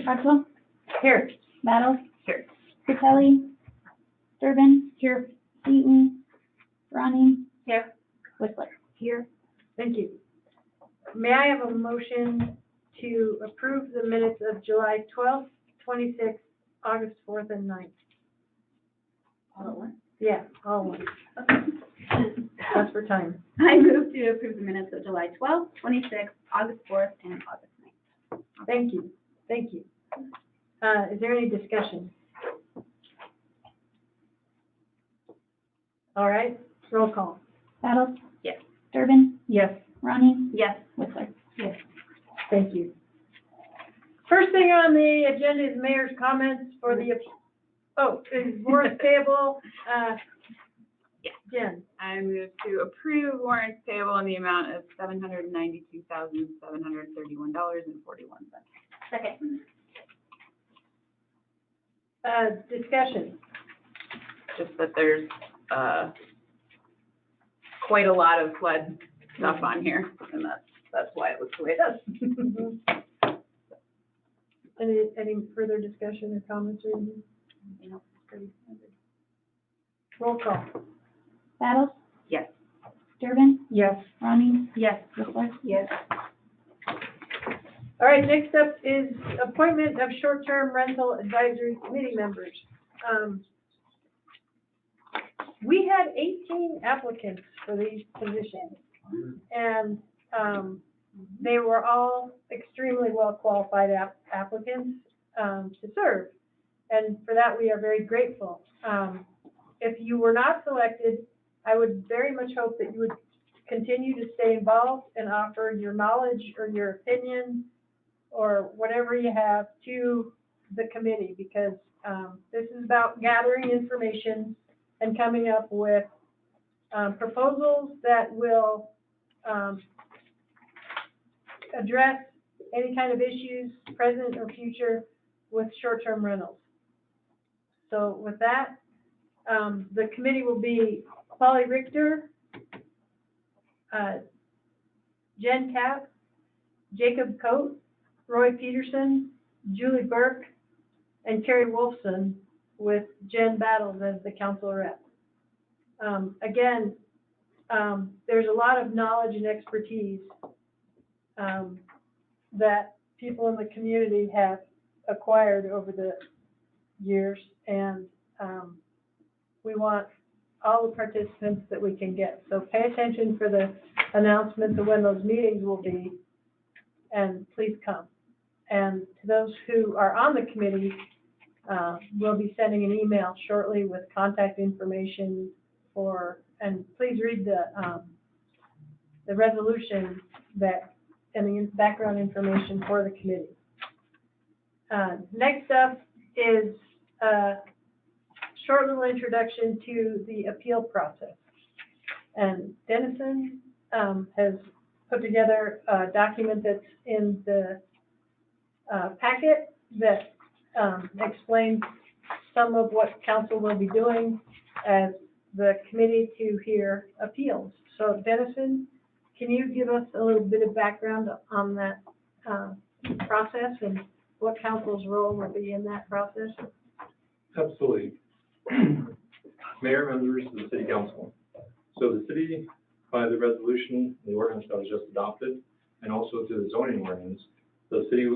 Cogswell. Here. Battle. Here. Fratelli. Durbin. Here. Eaton. Ronnie. Here. Whistler. Here. Thank you. May I have a motion to approve the minutes of July 12th, 26th, August 4th, and 9th? All at once? Yeah, all one. That's for time. I move to approve the minutes of July 12th, 26th, August 4th, and August 9th. Thank you. Thank you. Is there any discussion? All right, roll call. Battle. Yes. Durbin. Yes. Ronnie. Yes. Whistler. Yes. Thank you. First thing on the agenda is mayor's comments for the, is warrants payable, Yes. Jen. I move to approve warrants payable in the amount of $792,731.41. Second. Discussion. Just that there's, quite a lot of flood stuff on here, and that's why it looks the way it does. Any further discussion or comments or anything? Roll call. Battle. Yes. Durbin. Yes. Ronnie. Yes. Whistler. Yes. All right, next up is appointment of short-term rental advisory committee members. We had 18 applicants for these positions, and they were all extremely well-qualified applicants to serve, and for that we are very grateful. If you were not selected, I would very much hope that you would continue to stay involved and offer your knowledge or your opinion or whatever you have to the committee, because this is about gathering information and coming up with proposals that will address any kind of issues, present or future, with short-term rentals. So with that, the committee will be Polly Richter, Jen Kapp, Jacob Coate, Roy Peterson, Julie Burke, and Carrie Wolfson, with Jen Battles as the council rep. Again, there's a lot of knowledge and expertise that people in the community have acquired over the years, and we want all the participants that we can get. So pay attention for the announcements of when those meetings will be, and please come. And to those who are on the committee, we'll be sending an email shortly with contact information for, and please read the resolution that, and the background information for the committee. Next up is a short little introduction to the appeal process. And Dennison has put together a document that's in the packet that explains some of what council will be doing as the committee to hear appeals. So Dennison, can you give us a little bit of background on that process and what council's role will be in that process? Absolutely. Mayor, members of the city council. So the city, by the resolution, the ordinance that was just adopted, and also to the zoning ordinance, the city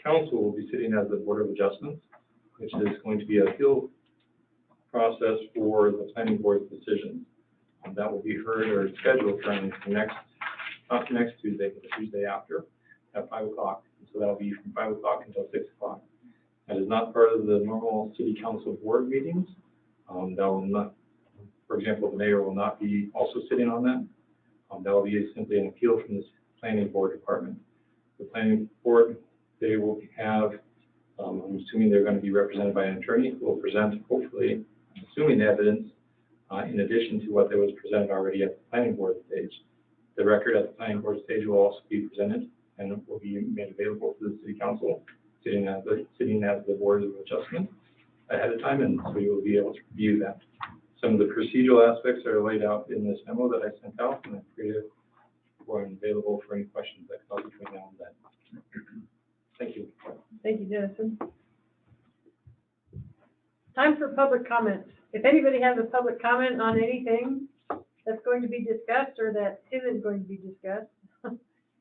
council will be sitting as the Board of Adjustments, which is going to be an appeal process for the planning board's decisions. That will be heard or scheduled for not next Tuesday, but the Tuesday after at 5 o'clock. So that'll be from 5 o'clock until 6 o'clock. That is not part of the normal city council board meetings. That will not, for example, the mayor will not be also sitting on that. That will be simply an appeal from the planning board department. The planning board, they will have, I'm assuming they're going to be represented by an attorney who will present, hopefully, assuming the evidence, in addition to what there was presented already at the planning board stage. The record at the planning board stage will also be presented and will be made available to the city council, sitting as the Board of Adjustment ahead of time, and so you will be able to review that. Some of the procedural aspects are laid out in this memo that I sent out, and I've created for and available for any questions that come up between now and then. Thank you, Dennison. Time for public comments. If anybody has a public comment on anything that's going to be discussed or that isn't going to be discussed,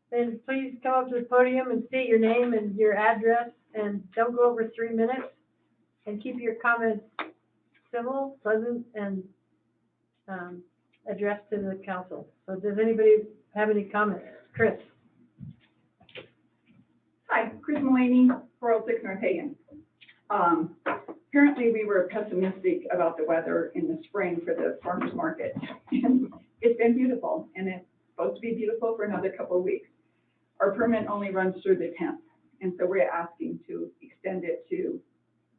then please come up to the podium and state your name and your address, and don't go over 3 minutes, and keep your comments civil, pleasant, and addressed to the council. So does anybody have any comments? Chris? Hi, Chris Mulaney, 406 North Hagen. Apparently we were pessimistic about the weather in the spring for the farmer's market. And it's been beautiful, and it's supposed to be beautiful for another couple of weeks. Our permit only runs through the 10th, and so we're asking to extend it to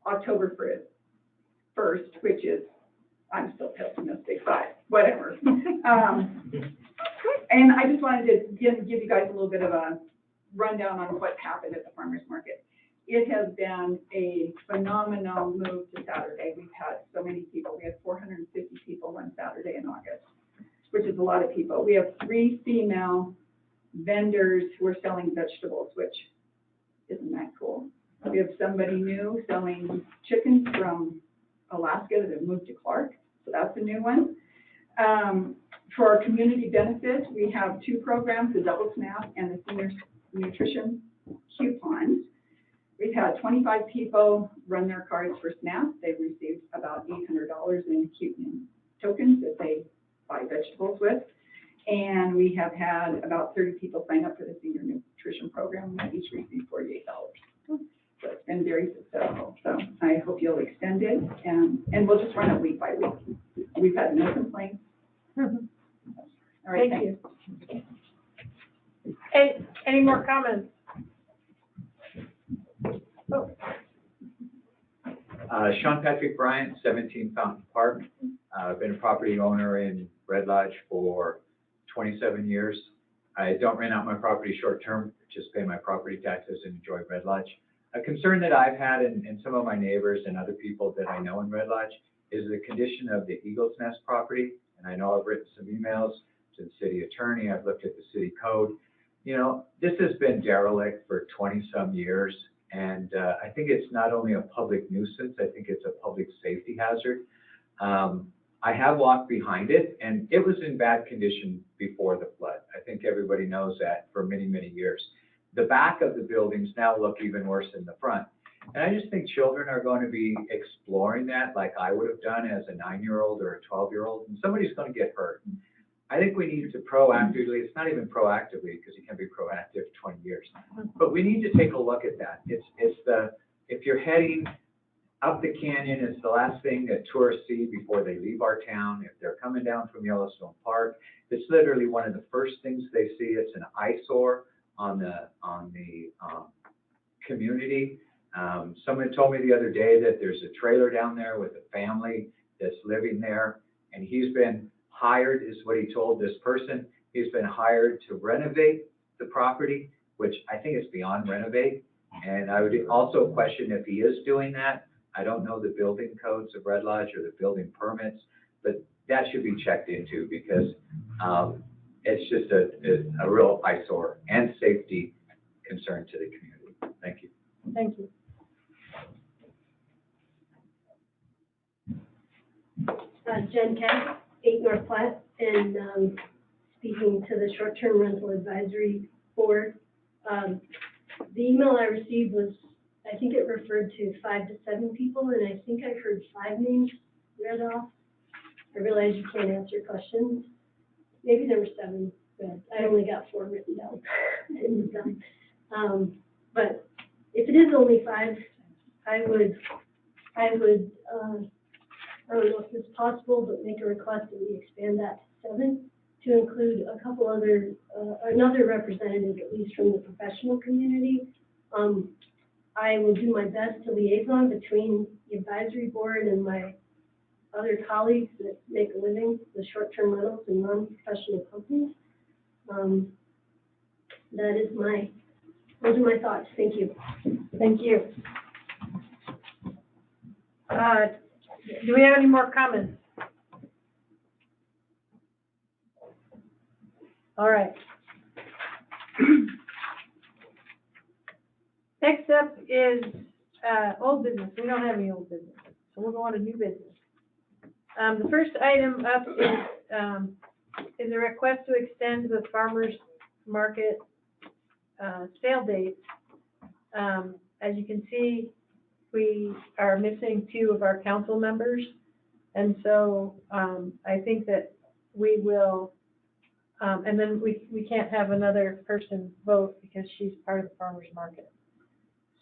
October 1st, which is, I'm still pessimistic, but whatever. And I just wanted to give you guys a little bit of a rundown on what's happened at the farmer's market. It has been a phenomenal move to Saturday. We've had so many people. We had 450 people one Saturday in August, which is a lot of people. We have 3 female vendors who are selling vegetables, which isn't that cool. We have somebody new selling chickens from Alaska that have moved to Clark, so that's a new one. For our community benefit, we have 2 programs, the Double SNAP and the Senior Nutrition Coupons. We've had 25 people run their cards for SNAP. They've received about $800 in coupon tokens that they buy vegetables with. And we have had about 30 people sign up for the Senior Nutrition Program. We each received $48. So it's been very successful. So I hope you'll extend it, and we'll just run it week by week. We've had no complaints. All right, Thank you. Any more comments? Oh, Sean Patrick Bryant, 17 Fountain Park. I've been a property owner in Red Lodge for 27 years. I don't rent out my property short-term, just pay my property taxes and enjoy Red Lodge. A concern that I've had and some of my neighbors and other people that I know in Red Lodge is the condition of the Eagles Nest property. And I know I've written some emails to the city attorney. I've looked at the city code. You know, this has been derelict for 20-some years. And I think it's not only a public nuisance, I think it's a public safety hazard. I have walked behind it, and it was in bad condition before the flood. I think everybody knows that for many, many years. The back of the buildings now look even worse than the front. And I just think children are going to be exploring that like I would have done as a 9-year-old or a 12-year-old, and somebody's going to get hurt. I think we need to proactively, it's not even proactively because you can be proactive 20 years, but we need to take a look at that. If you're heading up the canyon, it's the last thing that tourists see before they leave our town. If they're coming down from Yellowstone Park, it's literally one of the first things they see. It's an eyesore on the community. Someone told me the other day that there's a trailer down there with a family that's living there, and he's been hired, is what he told this person. He's been hired to renovate the property, which I think is beyond renovate. And I would also question if he is doing that. I don't know the building codes of Red Lodge or the building permits, but that should be checked into because it's just a real eyesore and safety concern to the community. Thank you. thank you. Jen Kemp, 8 North Platte, and speaking to the Short-Term Rental Advisory Board. The email I received was, I think it referred to 5 to 7 people, and I think I heard 5 names read off. I realize you can't answer questions. Maybe there were 7, but I only got 4 written down. But if it is only 5, I would I don't know if it's possible, but make a request that we expand that to 7 to include a couple other, another representative, at least from the professional community. I will do my best to liaison between the advisory board and my other colleagues that make a living with short-term rentals and non-professional companies. Those are my thoughts. Thank you. Thank you. Do we have any more comments? All right. Next up is, old business. We don't have any old business, so we'll go on to new business. The first item up is a request to extend the farmer's market, sale dates. As you can see, we are missing 2 of our council members. And so, I think that we will, and then we can't have another person vote because she's part of the farmer's market.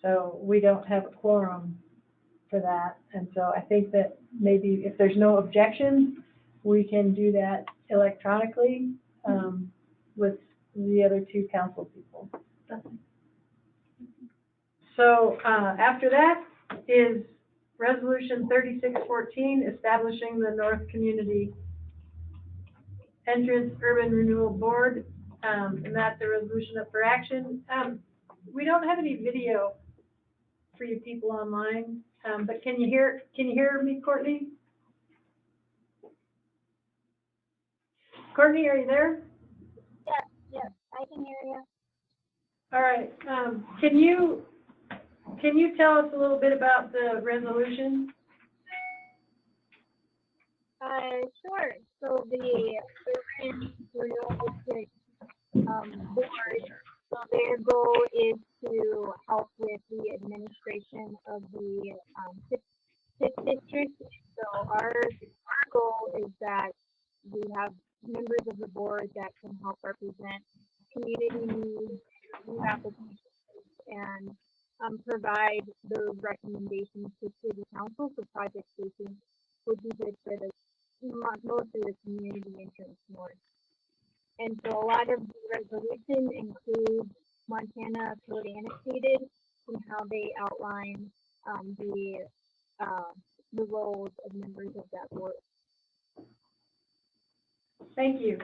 So we don't have a quorum for that. And so I think that maybe if there's no objection, we can do that electronically, with the other 2 council people. So, after that is Resolution 3614, establishing the North Community Entrance Urban Renewal Board, and that's a resolution up for action. We don't have any video for you people online, but can you hear me, Courtney? Courtney, are you there? Yes, I can hear you. All right, can you tell us a little bit about the resolution? Sure. So the Urban Renewal District Board, so their goal is to help with the administration of the TIF district. So our goal is that we have members of the board that can help represent community needs, new applications, and provide those recommendations to city council for project safety would be good for the mostly the community entrance north. And so a lot of the resolution includes Montana Code Annotated and how they outline the roles of members of that board. Thank you.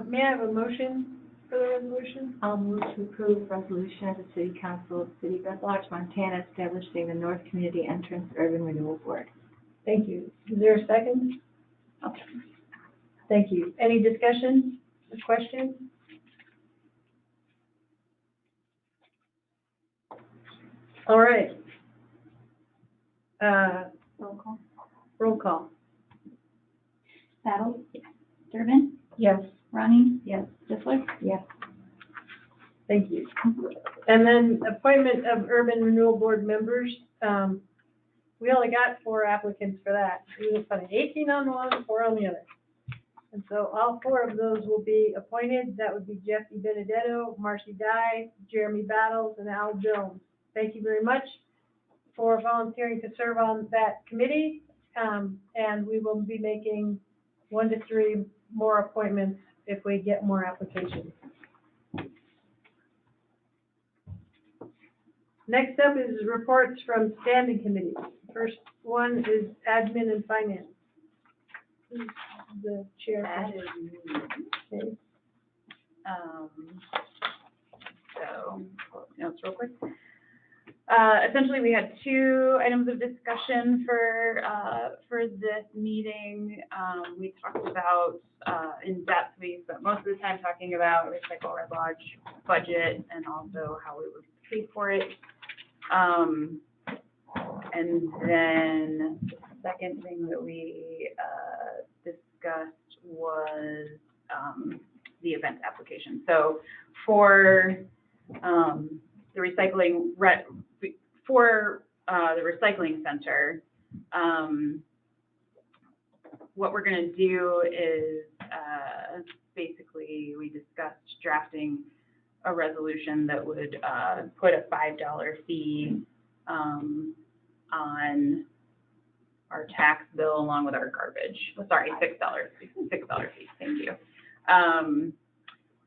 May I have a motion for the resolution? I'll move to approve resolution of the City Council of the City of Red Lodge, Montana, establishing the North Community Entrance Urban Renewal Board. Thank you. Is there a second? Okay. Thank you. Any discussion or questions? All right. Roll call. Roll call. Battles? Yes. Durbin? Yes. Ronnie? Yes. Stifler? Yes. Thank you. And then appointment of Urban Renewal Board members. We only got 4 applicants for that. It was funny, 18 on one, 4 on the other. And so all 4 of those will be appointed. That would be Jeff DiBenedetto, Marcy Dye, Jeremy Battles, and Al Jones. Thank you very much for volunteering to serve on that committee. And we will be making 1 to 3 more appointments if we get more applications. Next up is reports from standing committees. First one is admin and finance. Who's the chair? That is me. Okay. So, pull up the notes real quick. Essentially, we had 2 items of discussion for this meeting. We talked about, in depth, we spent most of the time talking about Recycle Red Lodge budget and also how we would pay for it. And then the second thing that we discussed was the event application. So for the recycling center, what we're going to do is basically we discussed drafting a resolution that would put a $5 fee on our tax bill along with our garbage. Sorry, $6 fee. Thank you.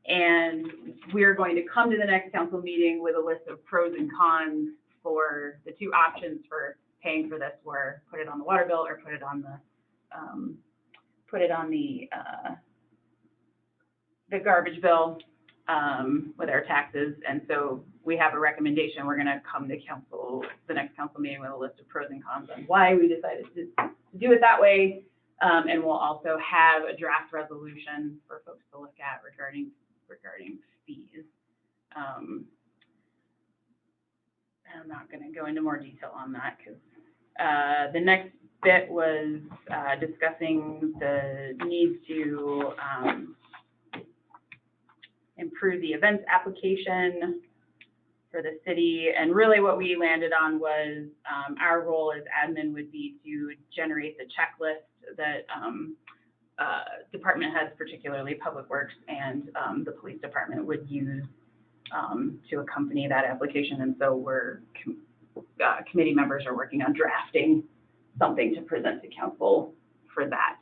And we're going to come to the next council meeting with a list of pros and cons for the 2 options for paying for this, were put it on the water bill or put it on the garbage bill with our taxes. And so we have a recommendation. We're going to come to the next council meeting with a list of pros and cons on why we decided to do it that way. And we'll also have a draft resolution for folks to look at regarding fees. I'm not gonna go into more detail on that, because, the next bit was, discussing the need to, improve the events application for the city. And really what we landed on was, our role as admin would be to generate the checklist that, department heads, particularly Public Works and, the police department would use, to accompany that application. And so committee members are working on drafting something to present to council for that.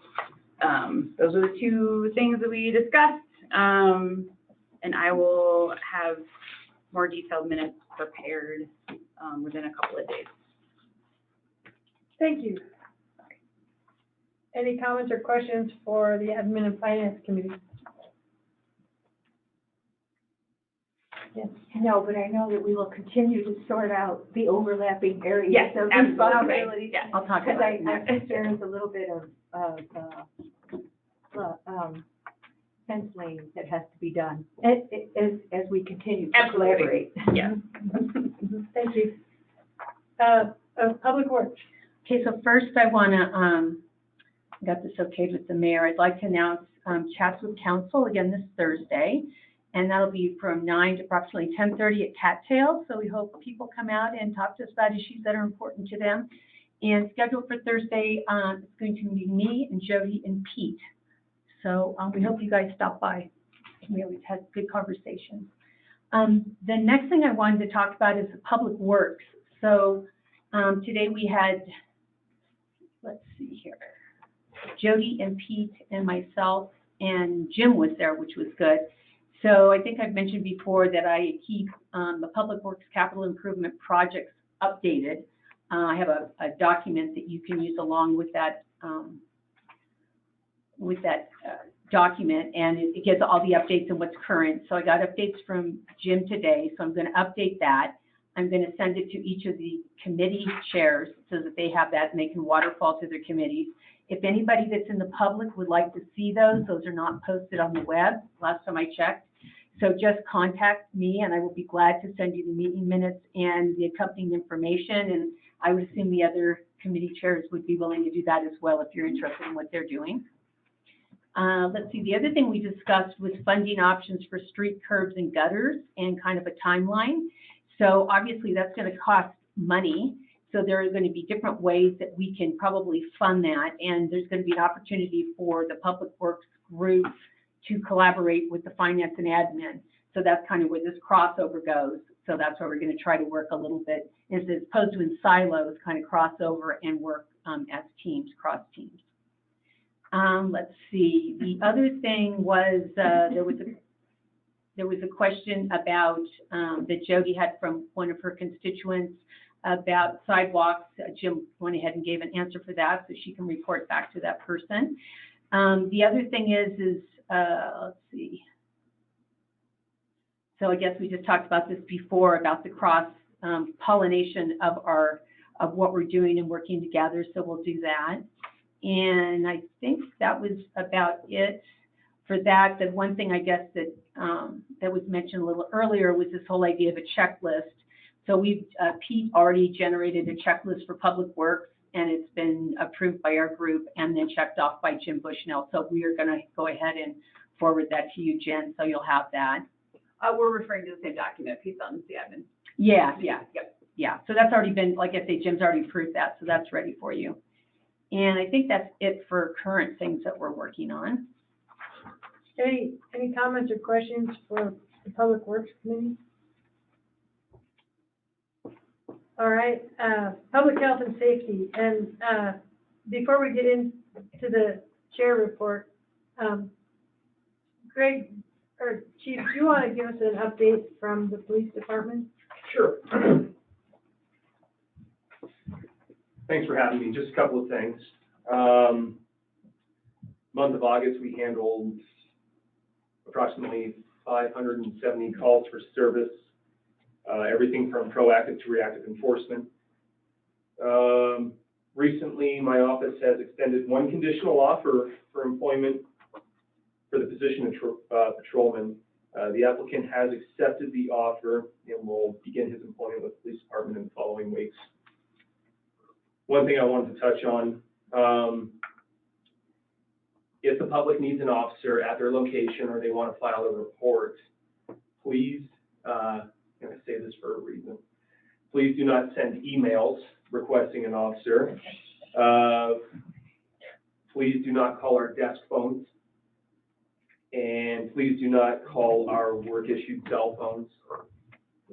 Those are the two things that we discussed. And I will have more detailed minutes prepared, within a couple of days. Thank you. Any comments or questions for the Admin and Finance Committee? Yes. No, but I know that we will continue to sort out the overlapping areas Yes, of absolutely. responsibility. Yes. I'll talk about it. Because I think there is a little bit of fence laying that has to be done as we continue to Absolutely. collaborate. Yeah. Thank you. Public Works. Okay, so first I want to, got this okayed with the mayor, I'd like to announce Chats with Council again this Thursday, and that'll be from 9 to approximately 10:30 at Cattail. So we hope people come out and talk to us about issues that are important to them. And scheduled for Thursday, it's going to be me and Jody and Pete. So we hope you guys stop by. We always had good conversations. The next thing I wanted to talk about is the Public Works. So today we had, let's see here, Jody and Pete and myself, and Jim was there, which was good. So I think I've mentioned before that I keep the Public Works capital improvement projects updated. I have a document that you can use along with that document, and it gives all the updates and what's current. So I got updates from Jim today, so I'm going to update that. I'm going to send it to each of the committee chairs so that they have that and they can waterfall to their committees. If anybody that's in the public would like to see those are not posted on the web, last time I checked. So just contact me and I will be glad to send you the meeting minutes and the accompanying information. And I would assume the other committee chairs would be willing to do that as well if you're interested in what they're doing. Let's see, the other thing we discussed was funding options for street curbs and gutters and kind of a timeline. So obviously that's going to cost money. So there are going to be different ways that we can probably fund that. And there's going to be an opportunity for the Public Works group to collaborate with the finance and admin. So that's kind of where this crossover goes. So that's where we're going to try to work a little bit, as opposed to in silos, kind of crossover and work as teams, cross teams. Let's see. The other thing was there was a question about that Jody had from one of her constituents about sidewalks. Jim went ahead and gave an answer for that, so she can report back to that person. The other thing is let's see. So I guess we just talked about this before about the cross pollination of what we're doing and working together. So we'll do that. And I think that was about it for that. The one thing I guess that that was mentioned a little earlier was this whole idea of a checklist. So Pete already generated a checklist for Public Works, and it's been approved by our group and then checked off by Jim Bushnell. So we are going to go ahead and forward that to you, Jen, so you'll have that. We're referring to the same document, Pete's on the admin. Yeah. So that's already been, like I say, Jim's already approved that, so that's ready for you. And I think that's it for current things that we're working on. Any comments or questions for the Public Works Committee? All right, Public Health and Safety. And before we get into the chair report, Greg, or Chief, do you want to give us an update from the police department? Sure. Thanks for having me. Just a couple of things. Month of August, we handled approximately 570 calls for service, everything from proactive to reactive enforcement. Recently, my office has extended one conditional offer for employment for the position of patrolman. The applicant has accepted the offer and will begin his employment with the police department in the one thing I wanted to touch on, if the public needs an officer at their location or they want to file a report, please, and I say this for a reason, please do not send emails requesting an officer. Please do not call our desk phones. And please do not call our work-issued cell phones.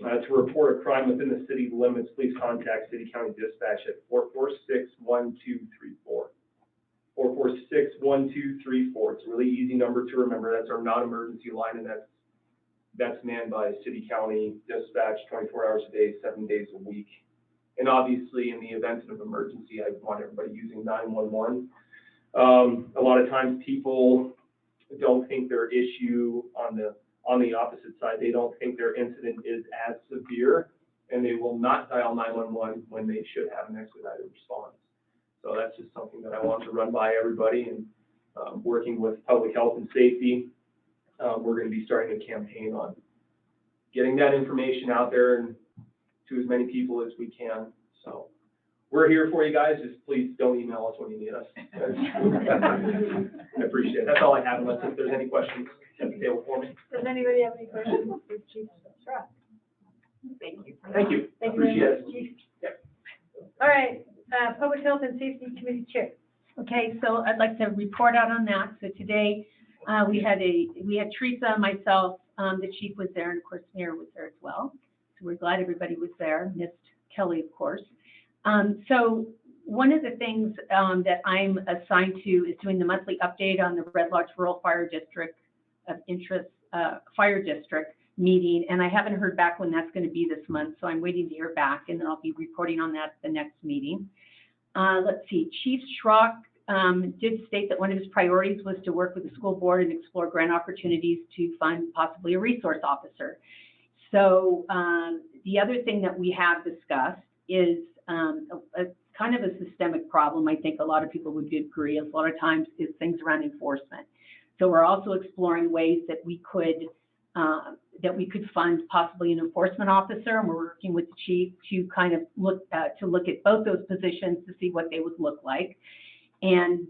To report a crime within the city limits, please contact City County Dispatch at 446-1234. 446-1234. It's a really easy number to remember. That's our non-emergency line, and that's manned by City County Dispatch 24 hours a day, 7 days a week. And obviously, in the event of emergency, I want everybody using 911. A lot of times people don't think their issue on the opposite side, they don't think their incident is as severe, and they will not dial 911 when they should have an expedited response. So that's just something that I want to run by everybody, and working with public health and safety, we're going to be starting a campaign on getting that information out there and to as many people as we can. So we're here for you guys. Just please don't email us when you need us. I appreciate it. That's all I have, unless if there's any questions at the table for me. Does anybody have any questions for Chief Schrock? Thank you. Thank you. Thank you very Appreciate much, it. Chief. Yep. All right, Public Health and Safety Committee Chair. Okay, so I'd like to report out on that. So today, we had Teresa, myself, the chief was there, and of course, Mayor was there as well. So we're glad everybody was there, missed Kelly, of course. So one of the things that I'm assigned to is doing the monthly update on the Red Lodge Rural Fire District of Interest Fire District meeting, and I haven't heard back when that's going to be this month, so I'm waiting to hear back, and then I'll be reporting on that at the next meeting. Let's see, Chief Schrock did state that one of his priorities was to work with the school board and explore grant opportunities to fund possibly a resource officer. So the other thing that we have discussed is a kind of a systemic problem. I think a lot of people would agree. A lot of times is things around enforcement. So we're also exploring ways that we could fund possibly an enforcement officer, and we're working with the chief to kind of look at both those positions to see what they would look like. And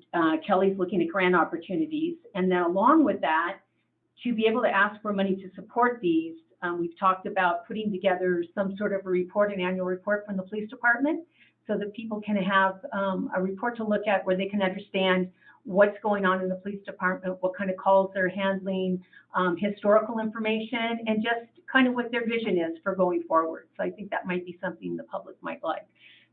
Kelly's looking at grant opportunities, and then along with that, to be able to ask for money to support these, we've talked about putting together some sort of a report, an annual report from the police department, so that people can have a report to look at where they can understand what's going on in the police department, what kind of calls they're handling, historical information, and just kind of what their vision is for going forward. So I think that might be something the public might like.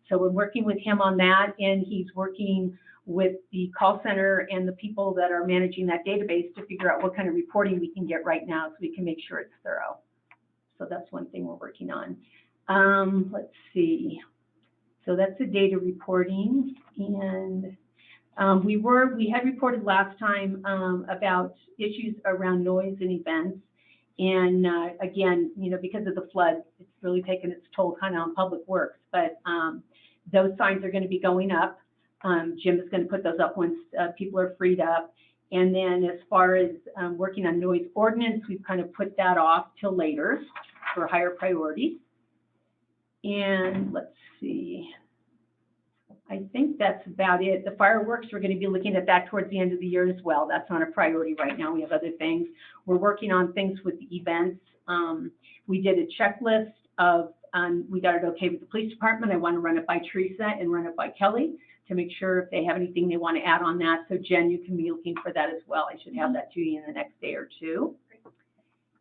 So we're working with him on that, and he's working with the call center and the people that are managing that database to figure out what kind of reporting we can get right now so we can make sure it's thorough. So that's one thing we're working on. Let's see. So that's the data reporting, and we had reported last time about issues around noise and events. And again, you know, because of the flood, it's really taken its toll kind of on public works, but those signs are going to be going up. Jim is going to put those up once people are freed up. And then as far as working on noise ordinance, we've kind of put that off till later for higher priorities. And let's see, I think that's about it. The fireworks, we're going to be looking at that towards the end of the year as well. That's not a priority right now. We have other things. We're working on things with the events. We did a checklist of, we got it okay with the police department. I want to run it by Teresa and run it by Kelly to make sure if they have anything they want to add on that. So Jen, you can be looking for that as well. I should have that to you in the next day or two.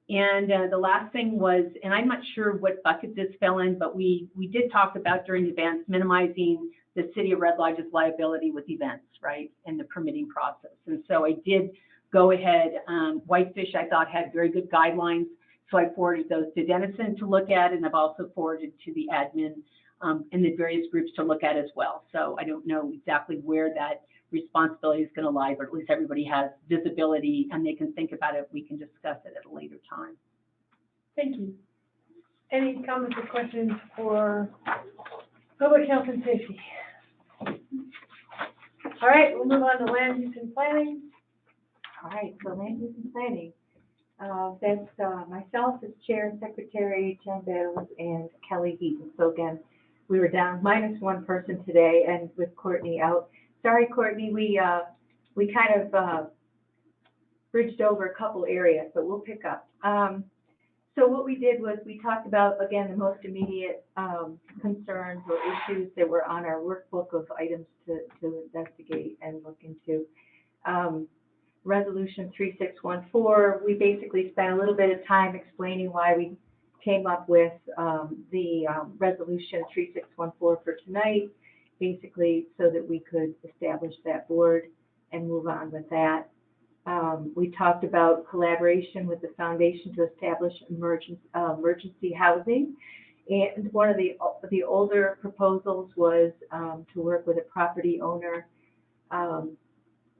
And the last thing was, and I'm not sure what bucket this fell in, but we did talk about during events minimizing the city of Red Lodge's liability with events, right, and the permitting process. And so I did go ahead. Whitefish, I thought, had very good guidelines, so I forwarded those to Dennison to look at, and I've also forwarded to the admin and the various groups to look at as well. So I don't know exactly where that responsibility is going to lie, but at least everybody has visibility and they can think about it. We can discuss it at a later time. Thank you. Any comments or questions for public health and safety? All right, we'll move on to land use and planning. All right, so land use and planning. That's myself as chair and secretary, Jen Bales, and Kelly Heaton. So again, we were down minus one person today, and with Courtney out. Sorry, Courtney, we kind of bridged over a couple areas, but we'll pick up. So what we did was we talked about, again, the most immediate concerns or issues that were on our workbook of items to investigate and look into. Resolution 3614, we basically spent a little bit of time explaining why we came up with the resolution 3614 for tonight, basically so that we could establish that board and move on with that. We talked about collaboration with the foundation to establish emergency housing. And one of the older proposals was to work with a property owner.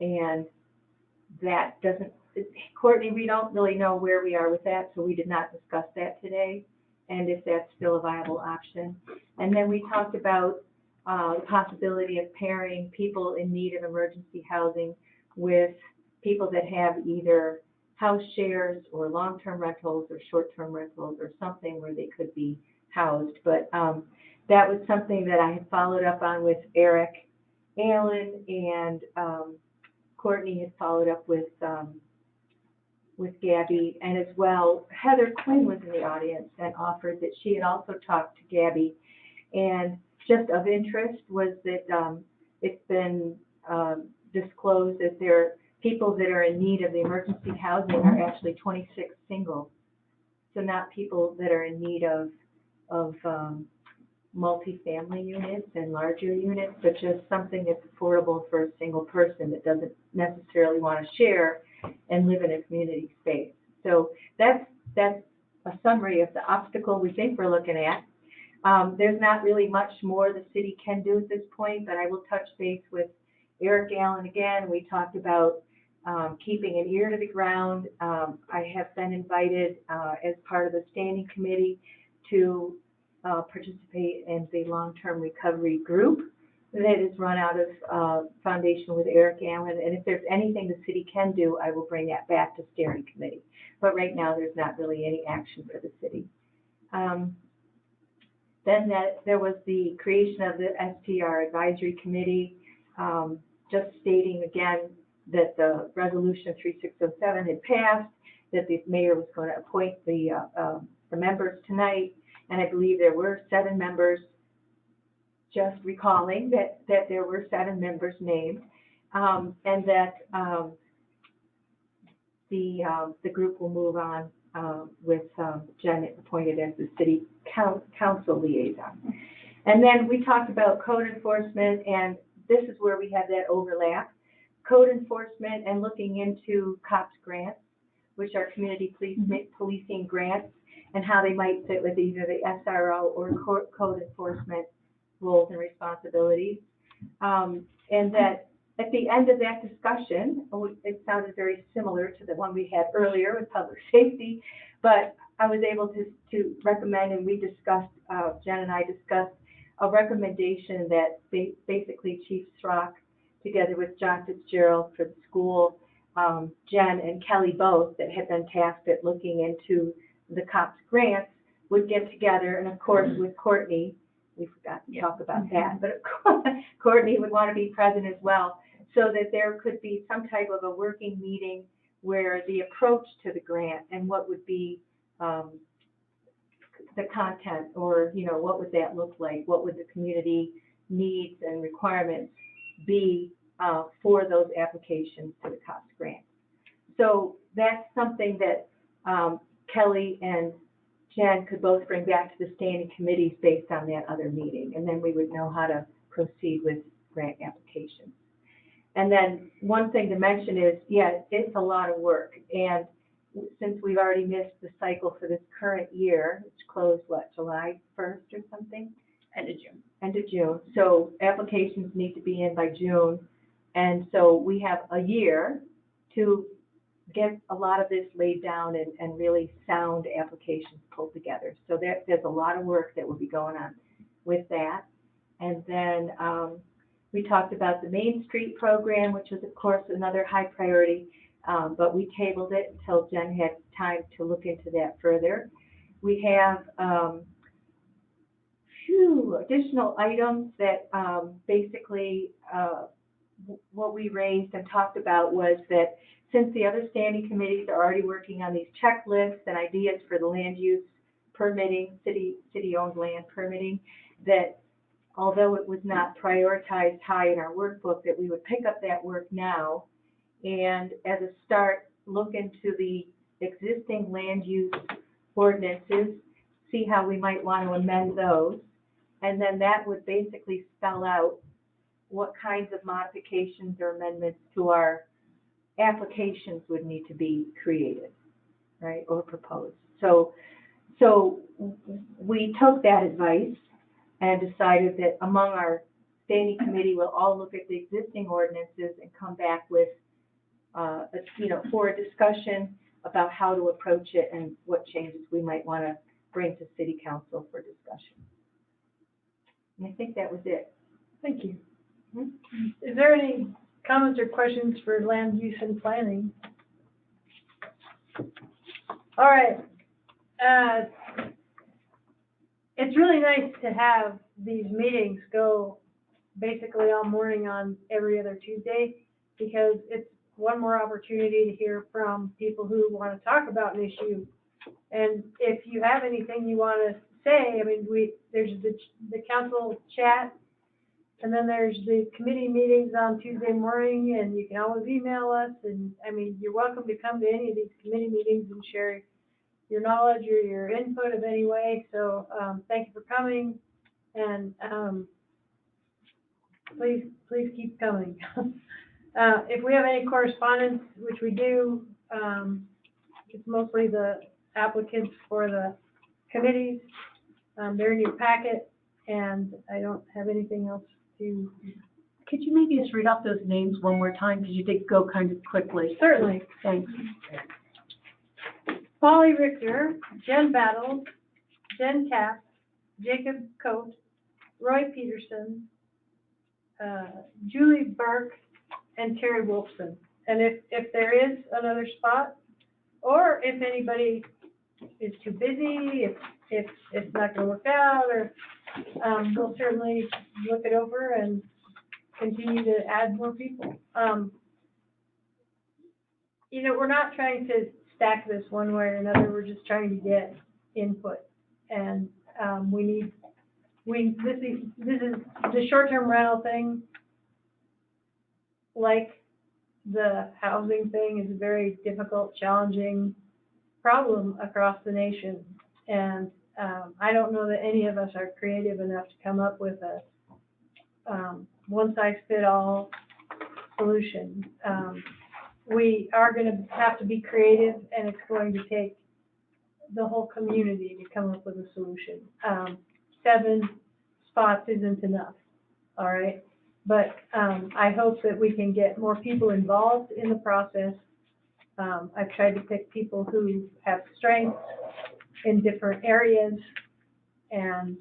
And that doesn't, Courtney, we don't really know where we are with that, so we did not discuss that today, and if that's still a viable option. And then we talked about the possibility of pairing people in need of emergency housing with people that have either house shares or long-term rentals or short-term rentals or something where they could be housed. But that was something that I had followed up on with Eric Allen, and Courtney had followed up with Gabby, and as well, Heather Quinn was in the audience and offered that she had also talked to Gabby. And just of interest was that it's been disclosed that there are people that are in need of the emergency housing are actually 26 singles. So not people that are in need of multi-family units and larger units, but just something that's affordable for a single person that doesn't necessarily want to share and live in a community space. So that's a summary of the obstacle we think we're looking at. There's not really much more the city can do at this point, but I will touch base with Eric Allen again. We talked about keeping an ear to the ground. I have been invited as part of the standing committee to participate in the long-term recovery group that is run out of Foundation with Eric Allen. And if there's anything the city can do, I will bring that back to steering committee. But right now, there's not really any action for the city. Then there was the creation of the STR advisory committee, just stating again that the resolution 3607 had passed, that the mayor was going to appoint the members tonight. And I believe there were 7 members, just recalling that there were 7 members named, and that the group will move on with Jen appointed as the city council liaison. And then we talked about code enforcement, and this is where we have that overlap. Code enforcement and looking into COPS grants, which are community policing grants, and how they might fit with either the SRO or code enforcement roles and responsibilities. And that at the end of that discussion, it sounded very similar to the one we had earlier with public safety, but I was able to recommend, and we discussed, Jen and I discussed, a recommendation that basically Chief Srock, together with John Fitzgerald for the school, Jen and Kelly both, that had been tasked at looking into the COPS grants, would get together, and of course with Courtney, we forgot to talk about that, but Courtney would want to be present as well, so that there could be some type of a working meeting where the approach to the grant and what would be the content, or what would that look like, what would the community needs and requirements be for those applications to the COPS grant. So that's something that Kelly and Jen could both bring back to the standing committees based on that other meeting, and then we would know how to proceed with grant applications. And then one thing to mention is, yeah, it's a lot of work, and since we've already missed the cycle for this current year, which closed, what, July 1st or something? End of June. End of June. So applications need to be in by June, and so we have a year to get a lot of this laid down and really sound applications pulled together. So there's a lot of work that will be going on with that. And then we talked about the Main Street program, which is, of course, another high priority, but we tabled it until Jen had time to look into that further. We have additional items that, basically, what we raised and talked about was that since the other standing committees are already working on these checklists and ideas for the land use permitting, city-owned land permitting, that although it was not prioritized high in our workbook, that we would pick up that work now and as a start, look into the existing land use ordinances, see how we might want to amend those. And then that would basically spell out what kinds of modifications or amendments to our applications would need to be created, right, or proposed. So we took that advice and decided that among our standing committee, we'll all look at the existing ordinances and come back with, for a discussion about how to approach it and what changes we might want to bring to city council for discussion. And I think that was it. Thank you. Is there any comments or questions for land use and planning? All right. It's really nice to have these meetings go basically all morning on every other Tuesday, because it's one more opportunity to hear from people who want to talk about an issue. And if you have anything you want to say, I mean, there's the council chat, and then there's the committee meetings on Tuesday morning, and you can always email us. And I mean, you're welcome to come to any of these committee meetings and share your knowledge or your input of any way. So thank you for coming, and please keep coming. If we have any correspondence, which we do, it's mostly the applicants for the committees. They're in your packet, and I don't have anything else to. Could you maybe just read off those names one more time, because you did go kind of quickly? Certainly. Thanks. Polly Richter, Jen Battles, Jen Kapp, Jacob Coate, Roy Peterson, Julie Burke, and Terry Wolfson. And if there is another spot, or if anybody is too busy, if it's not going to work out, or we'll certainly look it over and continue to add more people. We're not trying to stack this one way or another. We're just trying to get input, and this is the short-term rental thing. Like the housing thing is a very difficult, challenging problem across the nation. And I don't know that any of us are creative enough to come up with a one-size-fit-all solution. We are going to have to be creative, and it's going to take the whole community to come up with a solution. 7 spots isn't enough, all right? But I hope that we can get more people involved in the process. I've tried to pick people who have strengths in different areas, and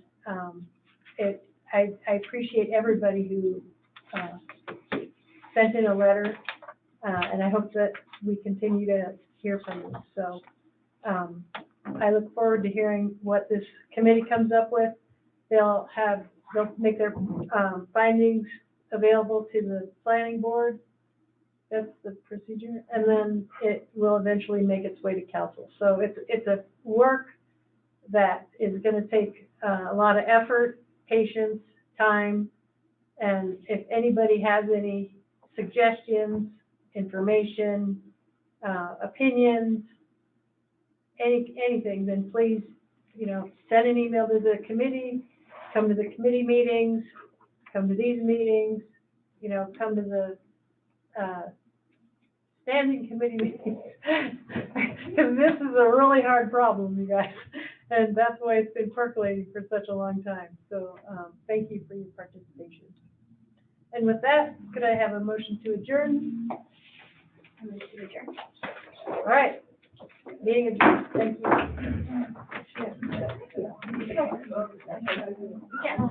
I appreciate everybody who sent in a letter, and I hope that we continue to hear from you. So I look forward to hearing what this committee comes up with. They'll make their findings available to the planning board. That's the procedure, and then it will eventually make its way to council. So it's a work that is going to take a lot of effort, patience, time, and if anybody has any suggestions, information, opinions, anything, then please, send an email to the committee, come to the committee meetings, come to these meetings, come to the standing committee meetings, because this is a really hard problem, you guys, and that's why it's been percolating for such a long time. So thank you for your participation. And with that, could I have a motion to adjourn? Motion to adjourn. All right, meeting adjourned. Thank you. Yeah.